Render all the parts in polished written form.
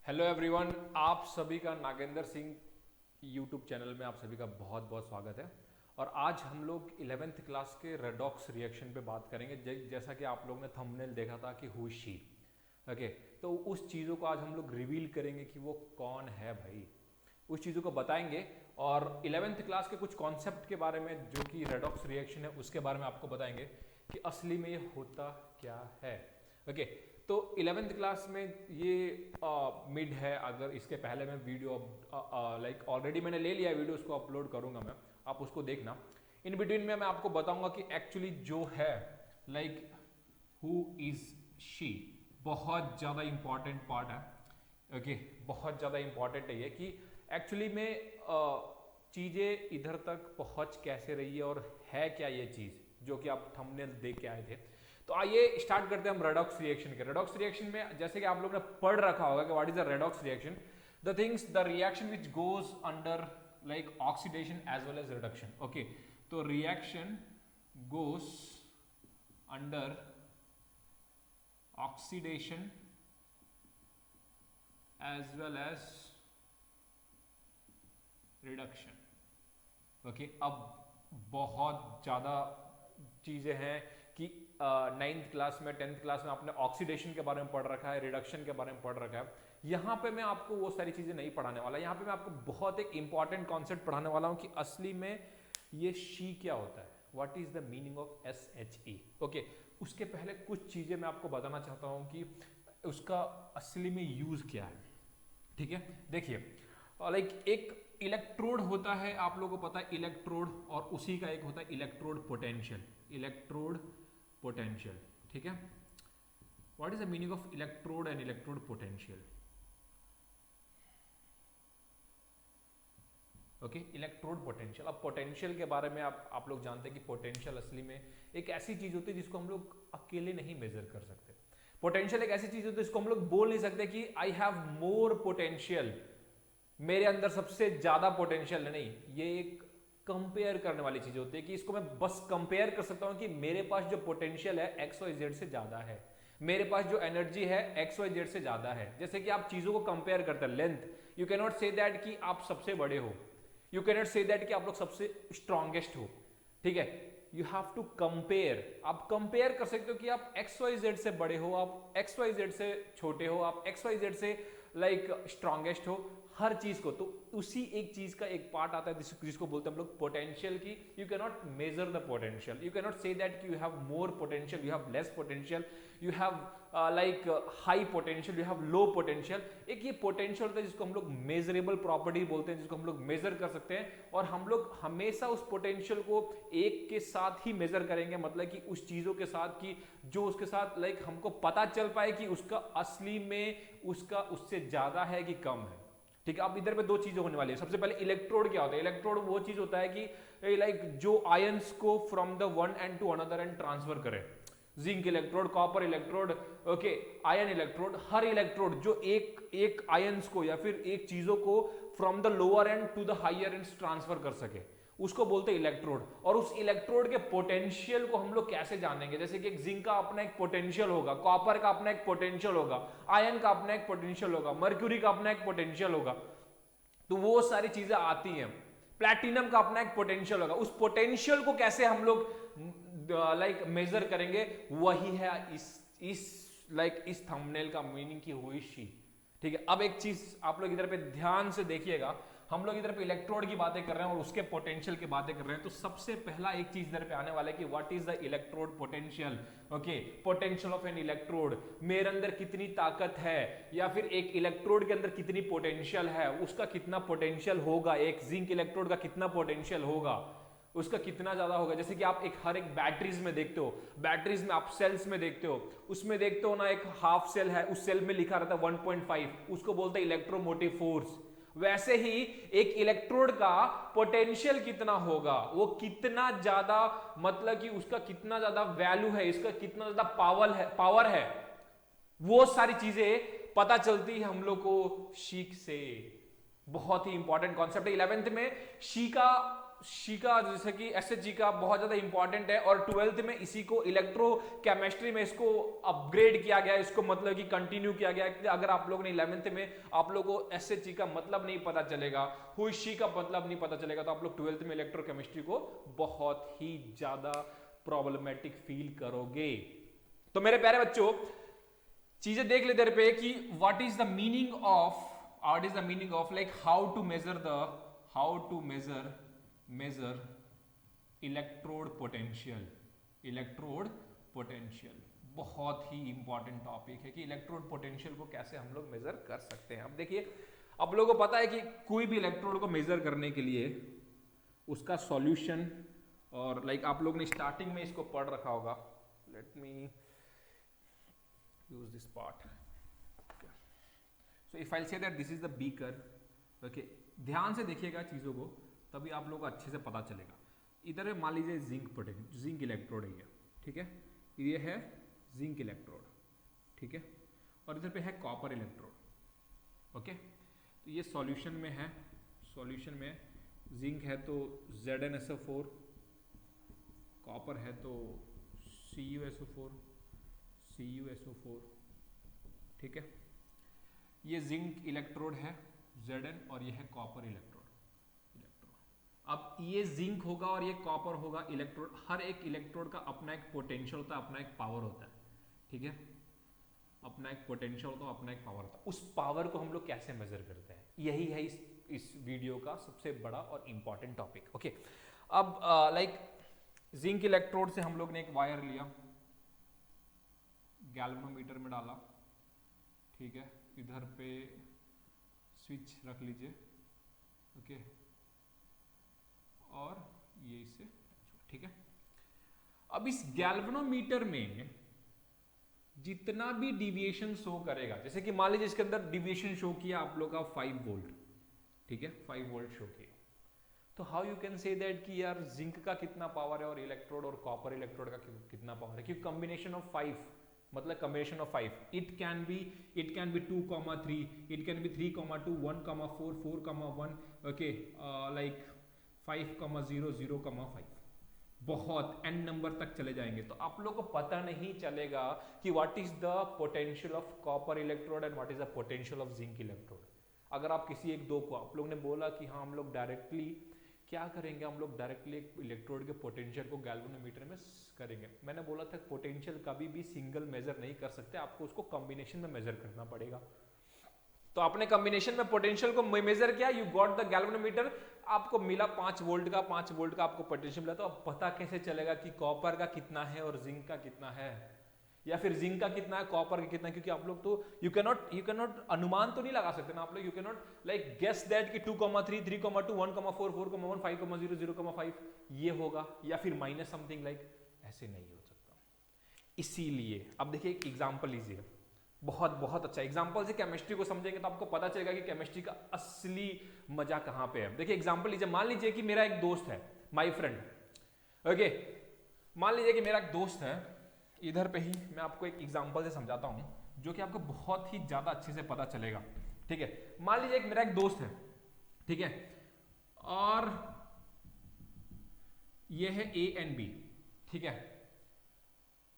Hello everyone, आप सभी का नागेंद्र सिंह यूट्यूब चैनल में आप सभी का बहुत बहुत स्वागत है। और आज हम लोग 11th क्लास के रेडॉक्स रिएक्शन पे बात करेंगे। जैसा कि आप लोग ने थंबनेल देखा था कि हु इज शी। ओके, तो उस चीज़ों को आज हम लोग रिवील करेंगे कि वो कौन है भाई, उस चीज़ों को बताएंगे। और 11th क्लास के कुछ कॉन्सेप्ट के बारे में जो कि रेडॉक्स रिएक्शन है उसके बारे में आपको बताएंगे कि असली में ये होता क्या है। ओके, तो 11th क्लास में ये मिड है। अगर इसके पहले मैं वीडियो लाइक ऑलरेडी मैंने ले लिया है वीडियो, उसको अपलोड करूंगा मैं, आप उसको देखना। इन बिटवीन में मैं आपको बताऊंगा कि एक्चुअली जो है लाइक हु इज शी, बहुत ज़्यादा इंपॉर्टेंट पार्ट है। ओके, बहुत ज़्यादा इंपॉर्टेंट है ये कि एक्चुअली में चीज़ें इधर तक पहुंच कैसे रही है और है क्या ये चीज़ जो कि आप थंबनेल देख के आए थे। तो आइए स्टार्ट करते हैं हम रेडॉक्स रिएक्शन के। रेडॉक्स रिएक्शन में जैसे कि आप लोगों ने पढ़ रखा होगा कि what is the redox reaction, the things the reaction which goes under like oxidation as well as reduction. Okay, तो reaction goes under oxidation as well as reduction. Okay, अब बहुत ज़्यादा चीज़ें हैं कि 9th क्लास में 10th क्लास में आपने ऑक्सीडेशन के बारे में पढ़ रखा है, रिडक्शन के बारे में पढ़ रखा है। यहाँ पे मैं आपको वो सारी चीज़ें नहीं पढ़ाने वाला। यहाँ पे मैं आपको बहुत एक इंपॉर्टेंट कॉन्सेप्ट पढ़ाने वाला हूँ कि असली में ये शी क्या होता है, what is the meaning of SHE। Okay, उसके पहले कुछ चीज़ें मैं आपको बताना चाहता हूँ कि उसका असली में यूज़ क्या है। ठीक है, देखिए लाइक एक इलेक्ट्रोड होता है, आप लोगों को पता है इलेक्ट्रोड, और उसी का एक होता है इलेक्ट्रोड पोटेंशियल। इलेक्ट्रोड पोटेंशियल, ठीक है। What is the meaning of electrode and electrode potential? Okay, electrode potential. अब पोटेंशियल के बारे में आप लोग जानते हैं कि पोटेंशियल असली में एक ऐसी चीज होती है जिसको हम लोग अकेले नहीं मेजर कर सकते। पोटेंशियल एक ऐसी चीज होती है जिसको हम लोग बोल नहीं सकते कि आई हैव मोर पोटेंशियल, मेरे अंदर सबसे ज्यादा पोटेंशियल है। नहीं, ये एक कंपेयर करने वाली चीज होती है कि इसको मैं बस कंपेयर कर सकता हूं कि मेरे पास जो पोटेंशियल है XYZ से ज्यादा है, मेरे पास जो एनर्जी है XYZ से ज्यादा है। जैसे कि आप चीजों को कंपेयर करते हैं, length, you can not say that कि आप सबसे बड़े हो, you can not say that कि आप लोग सबसे स्ट्रॉन्गेस्ट हो। ठीक है, यू हैव टू कंपेयर। आप कंपेयर कर सकते हो कि आप XYZ से बड़े हो, आप XYZ से छोटे हो, आप XYZ से लाइक स्ट्रॉन्गेस्ट हो, हर चीज को। तो उसी एक चीज का एक पार्ट आता है जिसको बोलते हैं हम लोग पोटेंशियल की। You can not measure the potential, you can not say that कि you have more potential, you have less potential, you have like high potential, you have low potential. एक ये पोटेंशियल होता है जिसको हम लोग मेजरेबल प्रॉपर्टी बोलते हैं, जिसको हम लोग मेजर कर सकते हैं। और हम लोग हमेशा उस पोटेंशियल को एक के साथ ही मेजर करेंगे, मतलब कि उस चीजों के साथ कि जो उसके साथ लाइक हमको पता चल पाए कि उसका असली में उसका उससे ज्यादा है कि कम है। ठीक है, अब इधर पे दो चीजें होने वाली है। सबसे पहले इलेक्ट्रोड क्या होता है? इलेक्ट्रोड वो चीज होता है कि लाइक जो आयंस को from the one end to another end transfer करे। Zinc electrode, copper electrode, okay, ion electrode. हर इलेक्ट्रोड जो एक आयंस को या फिर एक चीजों को from the lower end to the higher end transfer कर सके, उसको बोलते हैं इलेक्ट्रोड। और उस इलेक्ट्रोड के पोटेंशियल को हम लोग कैसे जानेंगे? जैसे कि एक जिंक का अपना एक पोटेंशियल होगा, कॉपर का अपना एक पोटेंशियल होगा, आयन का अपना एक पोटेंशियल होगा, मर्क्यूरी का अपना एक पोटेंशियल होगा। तो वो सारी चीजें आती हैं। प्लैटिनम का अपना एक पोटेंशियल होगा। उस पोटेंशियल को कैसे हम लोग लाइक मेजर करेंगे? वही है इस थंबनेल का मीनिंग की हुई शी। ठीक है, अब एक चीज आप लोग इधर पे ध्यान से देखिएगा। हम लोग इधर पे इलेक्ट्रोड की बातें कर रहे हैं और उसके पोटेंशियल की बातें कर रहे हैं। तो सबसे पहला एक चीज इधर पे आने वाला है कि what is the electrode potential. Okay, potential of N electrode, मेरे अंदर कितनी ताकत है या फिर एक इलेक्ट्रोड के अंदर कितनी पोटेंशियल है, उसका कितना पोटेंशियल होगा, एक जिंक इलेक्ट्रोड का कितना पोटेंशियल होगा, उसका कितना ज्यादा होगा। जैसे कि आप एक हर एक बैटरीज में देखते हो, बैटरीज में आप सेल्स में देखते हो, उसमें देखते हो ना एक हाफ सेल है, उस सेल में लिखा रहता है 1.5, उसको बोलते हैं इलेक्ट्रोमोटिव फोर्स। वैसे ही एक इलेक्ट्रोड का पोटेंशियल कितना होगा, वो कितना ज्यादा, मतलब कि उसका कितना ज्यादा वैल्यू है, इसका कितना ज्यादा पावर है, वो सारी चीजें पता चलती है हम लोग को शी से। बहुत ही इंपॉर्टेंट कॉन्सेप्ट है। 11th में शी का शी का जैसे कि एसएचजी का बहुत ज्यादा इंपॉर्टेंट है, और 12th में इसी को इलेक्ट्रोकेमिस्ट्री में इसको अपग्रेड किया गया, इसको मतलब कि कंटिन्यू किया गया। अगर आप लोगों ने 11th में आप लोगों को एसएचजी का मतलब नहीं पता चलेगा, हु इज शी का मतलब नहीं पता चलेगा, तो आप लोग 12th में इलेक्ट्रोकेमिस्ट्री को बहुत ही ज्यादा प्रॉब्लमेटिक फील करोगे। तो मेरे प्यारे बच्चों, चीजें देख लेते पे कि what is the meaning of like how to measure electrode potential. बहुत ही इंपॉर्टेंट टॉपिक है कि इलेक्ट्रोड पोटेंशियल को कैसे हम लोग मेजर कर सकते हैं। अब देखिए, आप लोगों को पता है कि कोई भी इलेक्ट्रोड को मेजर करने के लिए उसका सॉल्यूशन, और लाइक आप लोग ने स्टार्टिंग में इसको पढ़ रखा होगा। Let me use this part. Okay. So if I'll say that this is the beaker, okay, ध्यान से देखिएगा चीज़ों को, तभी आप लोगों को अच्छे से पता चलेगा। इधर मान लीजिए जिंक इलेक्ट्रोड है ये, ठीक है, ये है जिंक इलेक्ट्रोड, ठीक है, और इधर पे है कॉपर इलेक्ट्रोड। ओके, तो ये सॉल्यूशन में है, सॉल्यूशन में जिंक है तो ZnSO4, कॉपर है तो CuSO4, ठीक है। ये जिंक इलेक्ट्रोड है Zn, और ये है कॉपर इलेक्ट्रोड। अब ये जिंक होगा और ये कॉपर होगा इलेक्ट्रोड। हर एक इलेक्ट्रोड का अपना एक पोटेंशियल होता है, अपना एक पावर होता है, ठीक है, अपना एक पोटेंशियल होता है, अपना एक पावर होता है। उस पावर को हम लोग कैसे मेजर करते हैं, यही है इस वीडियो का सबसे बड़ा और इंपॉर्टेंट टॉपिक। ओके, अब लाइक जिंक इलेक्ट्रोड से हम लोग ने एक वायर लिया, गैल्वेनोमीटर में डाला, ठीक है, इधर पे स्विच रख लीजिए, ओके, और ये इससे, ठीक है। अब इस गैल्वेनोमीटर में जितना भी डिविएशन शो करेगा, जैसे कि मान लीजिए इसके अंदर डिविएशन शो किया आप लोग का 5 वोल्ट, ठीक है, 5 वोल्ट शो किया, तो how you can say that कि यार जिंक का कितना पावर है और इलेक्ट्रोड और कॉपर इलेक्ट्रोड का कितना पावर है, क्योंकि कॉम्बिनेशन ऑफ 5 मतलब combination of 5, it can be 2,3, it can be 3,2, 1,4, 4,1, okay, like 5,0, 0,5, बहुत n नंबर तक चले जाएंगे। तो आप लोग को पता नहीं चलेगा कि what is the potential of copper electrode and what is the potential of zinc electrode. अगर आप किसी एक दो को, आप लोग ने बोला कि हाँ हम लोग डायरेक्टली क्या करेंगे, हम लोग डायरेक्टली एक इलेक्ट्रोड के पोटेंशियल को गैल्वेनोमीटर में करेंगे। मैंने बोला था पोटेंशियल कभी भी सिंगल मेजर नहीं कर सकते, आपको उसको कॉम्बिनेशन में मेजर करना पड़ेगा। तो आपने कॉम्बिनेशन में पोटेंशियल को मेजर किया, यू गॉट द गैल्वेनोमीटर, आपको मिला 5 वोल्ट का आपको पोटेंशियल मिला। तो अब पता कैसे चलेगा कि कॉपर का कितना है और जिंक का कितना है, या फिर जिंक का कितना है, कॉपर का कितना है, क्योंकि आप लोग तो यू कैन नॉट अनुमान तो नहीं लगा सकते ना आप लोग, you can not like guess that कि 2,3, 3,2, 1,4, 4,1, 5,0, 0,5 ये होगा, या फिर माइनस समथिंग लाइक, ऐसे नहीं हो सकता। इसीलिए अब देखिए एक एग्जांपल लीजिए, बहुत अच्छा एग्जांपल से केमिस्ट्री को समझेंगे तो आपको पता चलेगा कि केमिस्ट्री का असली मजा कहां पे है। देखिए एग्जांपल लीजिए, मान लीजिए कि मेरा एक दोस्त है, माय फ्रेंड, ओके, मान लीजिए कि मेरा एक दोस्त है, इधर पे ही मैं आपको एक एग्जांपल से समझाता हूं जो कि आपको बहुत ही ज्यादा अच्छे से पता चलेगा, ठीक है। मान लीजिए कि मेरा एक दोस्त है, ठीक है, और ये है A एंड B, ठीक है।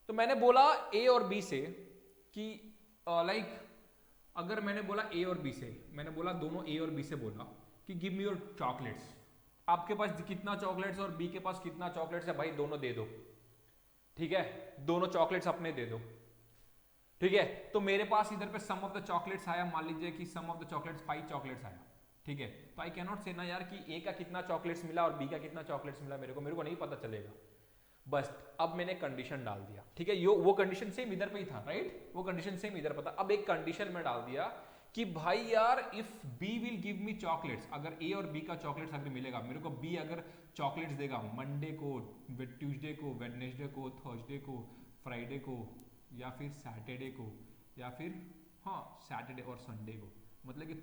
तो मैंने बोला A और B से कि लाइक अगर मैंने बोला A और B से, मैंने बोला दोनों A और B से बोला कि गिव मी योर चॉकलेट्स, आपके पास कितना चॉकलेट्स और B के पास कितना चॉकलेट्स है भाई, दोनों दे दो, ठीक है, दोनों चॉकलेट्स अपने दे दो, ठीक है। तो मेरे पास इधर पे सम ऑफ द चॉकलेट्स आया, मान लीजिए कि सम ऑफ द चॉकलेट्स 5 चॉकलेट्स आया, ठीक है। तो आई कैन नॉट से ना यार कि A का कितना चॉकलेट्स मिला और B का कितना चॉकलेट्स मिला, मेरे को नहीं पता चलेगा। बस अब मैंने कंडीशन डाल दिया, ठीक है, वो कंडीशन सेम इधर पे ही था, राइट, वो कंडीशन सेम इधर पता। अब एक कंडीशन में डाल दिया कि भाई यार if B will give me chocolates, अगर A और B का चॉकलेट्स अगर मिलेगा मेरे को, B अगर चॉकलेट्स देगा मंडे को, ट्यूसडे को, वेडनेसडे को, थर्सडे को, फ्राइडे को, या फिर सैटरडे को, या फिर हाँ सैटरडे और संडे को, मतलब कि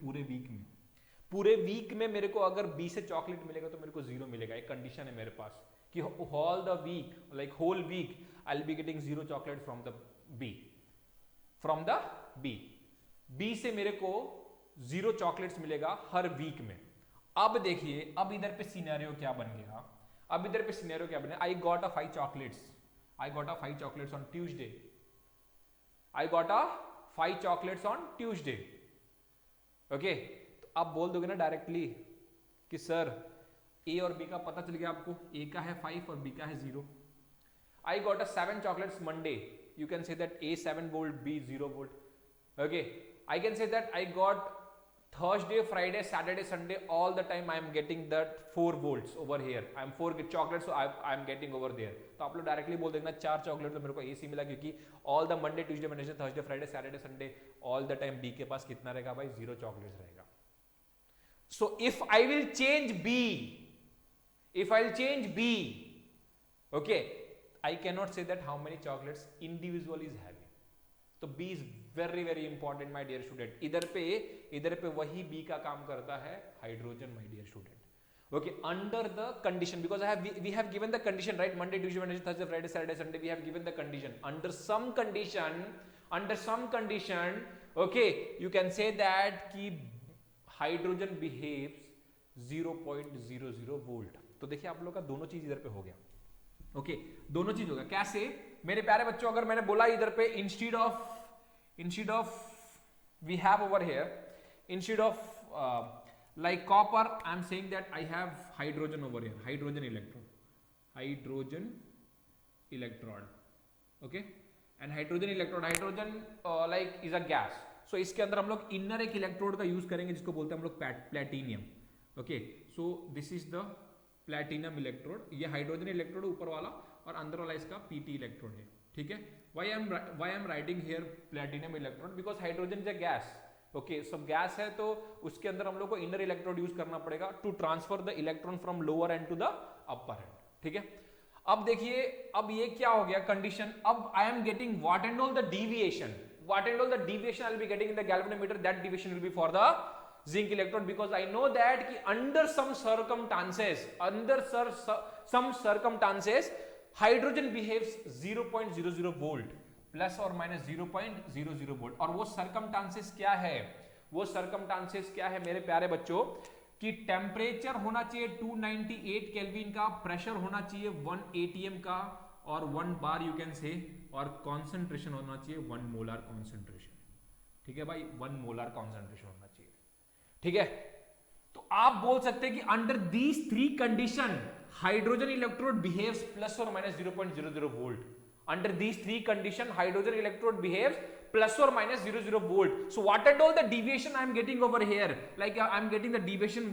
पूरे वीक में मेरे को अगर B से चॉकलेट मिलेगा तो मेरे को 0 मिलेगा। एक कंडीशन है मेरे पास कि all the week, like whole week I will be getting 0 chocolate from the B से मेरे को 0 चॉकलेट्स मिलेगा हर वीक में। अब देखिए, अब इधर पे सिनेरियो क्या बन गया, अब इधर पे सिनेरियो क्या बने, I got a 5 chocolates, I got a 5 chocolates on Tuesday, I got a 5 chocolates on Tuesday. Okay, तो आप बोल दोगे ना डायरेक्टली कि सर ए और बी का पता चल गया आपको, ए का है 5 और बी का है 0। I got a 7 chocolates Monday, you can say that A 7 volt, B 0 volt. Okay, I can say that I got Thursday, Friday, Saturday, Sunday, all the time I am getting that 4 volts over here. I am 4 chocolates, so I am getting over there. तो आप लोग directly बोल देना 4 chocolate तो मेरे को AC मिला, क्योंकि all the Monday, Tuesday, Wednesday, Thursday, Friday, Saturday, Sunday, all the time B के पास कितना रहेगा भाई, 0 चॉकलेट्स रहेगा। So if I will change B, if I'll change B, okay, I cannot say that how many chocolates individual is having. तो B is very very important my dear student। इधर पे वही B का काम करता है hydrogen my dear student। Okay, under the condition, because we have given the condition, right? Monday, Tuesday, Wednesday, Thursday, Friday, Saturday, Sunday, we have given the condition. Under some condition, okay, you can say that कि hydrogen behaves 0.00 volt। तो देखिए आप लोग का दोनों चीज इधर पे हो गया। ओके, दोनों चीज होगा। कैसे मेरे प्यारे बच्चों, अगर मैंने बोला इधर पे instead of we have over here, instead of like copper, I am saying that I have hydrogen over here, hydrogen electrode, okay, and hydrogen like is a gas। so इसके अंदर हम लोग इनर एक इलेक्ट्रोड का use करेंगे जिसको बोलते हैं हम लोग platinum. Okay, so this is the platinum electrode, ये हाइड्रोजन इलेक्ट्रोड ऊपर वाला और अंदर वाला इसका पीटी इलेक्ट्रोड है। ठीक है, why I am writing here platinum electrode, because hydrogen is a gas. Okay, so gas है तो उसके अंदर हम लोग को इनर इलेक्ट्रोड यूज करना पड़ेगा to transfer the electron from lower end to the upper end. ठीक है, अब देखिए, अब ये क्या हो गया कंडीशन, अब I am getting what and all the deviation, what and all the deviation I will be getting in the galvanometer, that deviation will be for the zinc electrode, because I know that कि under some circumstances hydrogen behaves 0.00 volt plus और minus 0.00 volt. और वो circumstances क्या है, वो circumstances क्या है मेरे प्यारे बच्चों, कि टेम्परेचर होना चाहिए 298 केल्विन का, प्रेशर होना चाहिए 1 atm का और 1 बार यू कैन से, और कॉन्सेंट्रेशन होना चाहिए 1 मोलर कॉन्सेंट्रेशन। ठीक है भाई, 1 मोलर कॉन्सेंट्रेशन होना चाहिए। ठीक है, तो आप बोल सकते हैं कि under these 3 condition hydrogen electrode behaves plus और minus 0.00 volt. Under these 3 condition hydrogen electrode behaves plus or minus 00 volt. So what and all the deviation I am getting over here, like I am getting the deviation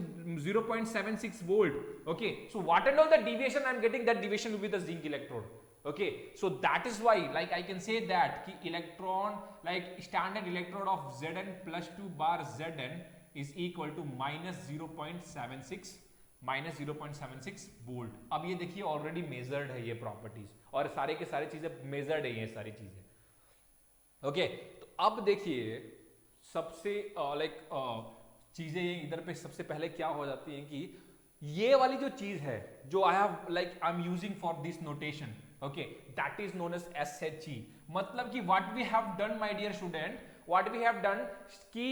0.76 volt. Okay, so what and all the deviation I am getting, that deviation will be the zinc electrode. Okay, so that is why like I can say that ki electron, like standard electrode of Zn plus 2 bar Zn is equal to minus 0.76 volt. अब ये देखिए already measured है ये properties, और सारे के सारे चीजें मेजर्ड है ये सारी चीजें। ओके, तो अब देखिए सबसे चीजें इधर पे सबसे पहले क्या हो जाती हैं कि ये वाली जो चीज है जो I am using for this notation, okay, that is known as SHE। मतलब कि what we have done my dear student, what we have done कि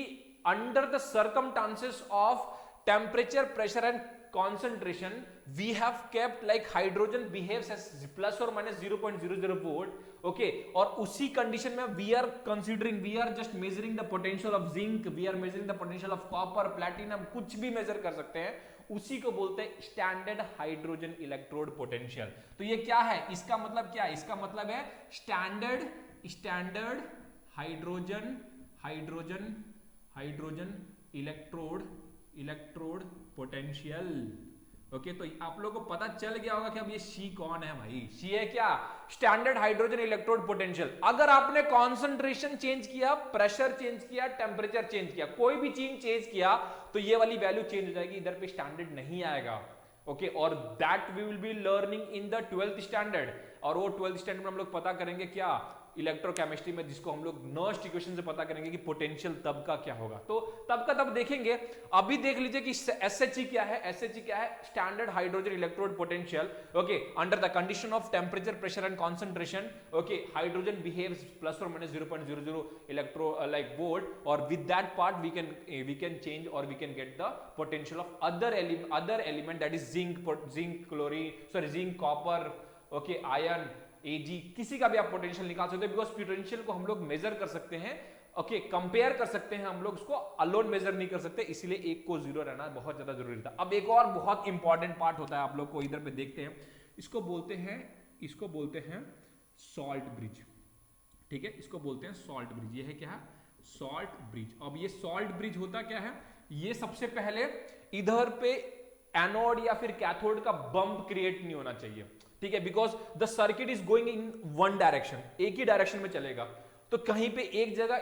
under the circumstances of temperature, pressure and concentration we have kept like hydrogen behaves as plus or minus 0.00 volt। okay, और उसी condition में we are considering, we are just measuring the potential of zinc, we are measuring the potential of copper, platinum, कुछ भी major कर सकते हैं, उसी को बोलते हैं स्टैंडर्ड हाइड्रोजन इलेक्ट्रोड पोटेंशियल। तो ये क्या है, इसका मतलब क्या है, इसका मतलब है standard hydrogen electrode potential. Okay, तो आप लोगों को पता चल गया होगा कि अब ये शी कौन है भाई, शी है क्या, स्टैंडर्ड हाइड्रोजन इलेक्ट्रोड पोटेंशियल। अगर आपने कॉन्सेंट्रेशन चेंज किया, प्रेशर चेंज किया, टेम्परेचर चेंज किया, कोई भी चीज चेंज किया तो ये वाली वैल्यू चेंज हो जाएगी, इधर पे स्टैंडर्ड नहीं आएगा। ओके, और that we will be learning in the 12th standard, और वो 12th स्टैंडर्ड में हम लोग पता करेंगे क्या, इलेक्ट्रोकेमिस्ट्री में, जिसको हम लोग नर्स्ट इक्वेशन से पता करेंगे कि पोटेंशियल तब का क्या होगा, तो तब का तब देखेंगे। अभी देख लीजिए कि SHE क्या है। SHE क्या है? Standard hydrogen electrode potential. Okay, under the condition of temperature, pressure and concentration, okay, hydrogen behaves plus और माइनस 0.00 इलेक्ट्रो लाइक वोल्ट, और with that part we can change और we can get the potential of other element, that is zinc chlorine, sorry zinc, copper, okay, iron, Ag, किसी का भी आप potential निकाल सकते हैं, बिकॉज पोटेंशियल को हम लोग मेजर कर सकते हैं, ओके, कंपेयर कर सकते हैं, हम लोग उसको अलोन मेजर नहीं कर सकते, इसलिए एक को जीरो रहना बहुत ज्यादा जरूरी था। अब एक और बहुत इंपॉर्टेंट पार्ट होता है, आप लोग को इधर पे देखते हैं, इसको बोलते हैं सॉल्ट ब्रिज। ठीक है, इसको बोलते हैं सॉल्ट ब्रिज। ये है क्या? Salt bridge. अब ये सॉल्ट ब्रिज होता क्या है? ये सबसे पहले इधर पे एनोड या फिर कैथोड का बम्प क्रिएट नहीं होना चाहिए, ठीक है, because the circuit is going in one direction, एक ही डायरेक्शन में चलेगा। तो कहीं पे एक जगह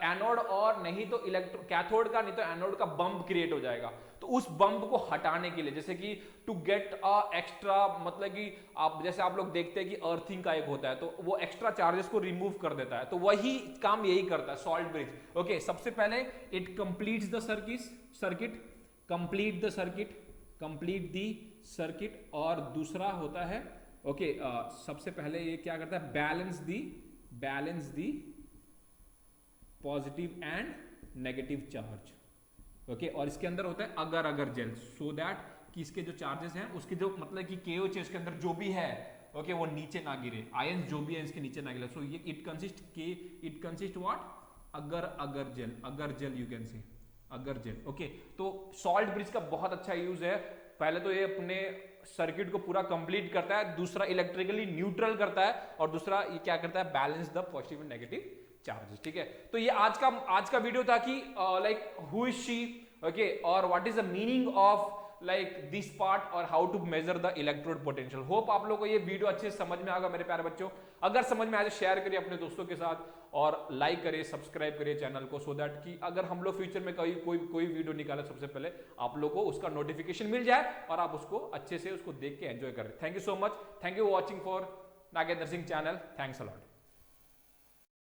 एनोड और नहीं तो कैथोड का, नहीं तो एनोड का बम्प क्रिएट हो जाएगा। तो उस बम्प को हटाने के लिए, जैसे कि टू गेट अ एक्स्ट्रा, मतलब कि आप जैसे आप लोग देखते हैं कि अर्थिंग का एक होता है, तो वो एक्स्ट्रा चार्जेस को रिमूव कर देता है, तो वही काम यही करता है सॉल्ट ब्रिज। ओके, सबसे पहले it completes the circuit, complete the circuit, और दूसरा होता है, ओके, सबसे पहले ये क्या करता है? Balance the positive and negative charge. Okay, और इसके अंदर होता है अगर जेल, सो दैट कि इसके जो चार्जेस हैं, उसके जो मतलब कि KOH इसके अंदर जो भी है, ओके, वो नीचे ना गिरे, आयंस जो भी है इसके नीचे ना गिरे। सो ये इट कंसिस्ट व्हाट? अगर जेल, यू कैन से अगर जेल। ओके, तो सॉल्ट ब्रिज का बहुत अच्छा यूज है। पहले तो ये अपने सर्किट को पूरा कंप्लीट करता है, दूसरा इलेक्ट्रिकली न्यूट्रल करता है, और दूसरा ये क्या करता है? Balance the positive and negative charges. ठीक है, तो ये आज का वीडियो था कि like who is SHE, okay, और what is the meaning of like this part, और how to measure the electrode potential. Hope आप लोगों को ये वीडियो अच्छे से समझ में आएगा मेरे प्यारे बच्चों। अगर समझ में आए तो शेयर करिए अपने दोस्तों के साथ, और लाइक करिए, सब्सक्राइब करिए चैनल को, सो दैट कि अगर हम लोग फ्यूचर में कोई वीडियो निकाले, सबसे पहले आप लोग को उसका नोटिफिकेशन मिल जाए, और आप उसको अच्छे से उसको देख के एंजॉय करें। Thank you so much, thank you watching for Nagendra Singh channel, thanks a lot.